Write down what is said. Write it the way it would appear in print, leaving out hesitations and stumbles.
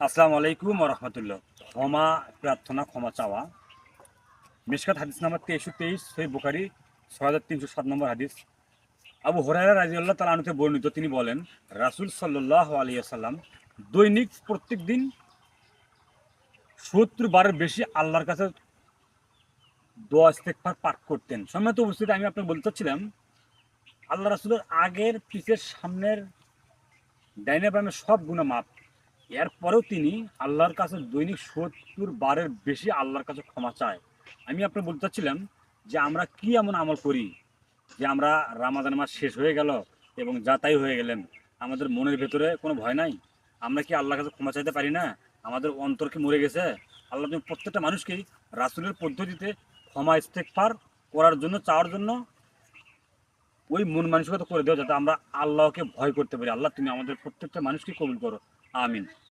আসসালামু আলাইকুম ওয়া রাহমাতুল্লাহ। ক্ষমা প্রার্থনা, ক্ষমা চাওয়া। মিশকাত হাদিস নাম্বার 1323, সহিহ বুখারী 6307 নম্বর হাদিস। আবু হুরায়রা রাদিয়াল্লাহু তাআলা আনহু থেকে বর্ণিত, তিনি বলেন, রাসূল সাল্লাল্লাহু আলাইহি ওয়াসাল্লাম দৈনিক প্রত্যেকদিন ৭০ বারের বেশি আল্লাহর কাছে দোয়া ইস্তেগফার পাঠ করতেন। সম্মানিত উপস্থিতি, আমি আপনাকে বলতে চাচ্ছিলাম, আল্লাহ রাসূলের আগের, পিছের, সামনের, ডাইনে বামে সব গুনাহ মাফ। এরপরেও তিনি আল্লাহর কাছে দৈনিক ৭০ বারের বেশি আল্লাহর কাছে ক্ষমা চায়। আমি আপনাকে বলতে চাচ্ছিলাম যে আমরা কি এমন আমল করি যে আমরা রামাদান মাস শেষ হয়ে গেল এবং যা তাই হয়ে গেলেন, আমাদের মনের ভেতরে কোনো ভয় নাই? আমরা কি আল্লাহর কাছে ক্ষমা চাইতে পারি না? আমাদের অন্তর কি মরে গেছে? আল্লাহ তুমি প্রত্যেকটা মানুষকেই রাসূলের পদ্ধতিতে ক্ষমা ইস্তেগফার করার জন্য, চাওয়ার জন্য ওই মন মানসিকতা করে দেওয়া, যাতে আমরা আল্লাহকে ভয় করতে পারি। আল্লাহ তুমি আমাদের প্রত্যেকটা মানুষকে কবুল করো। আমিন।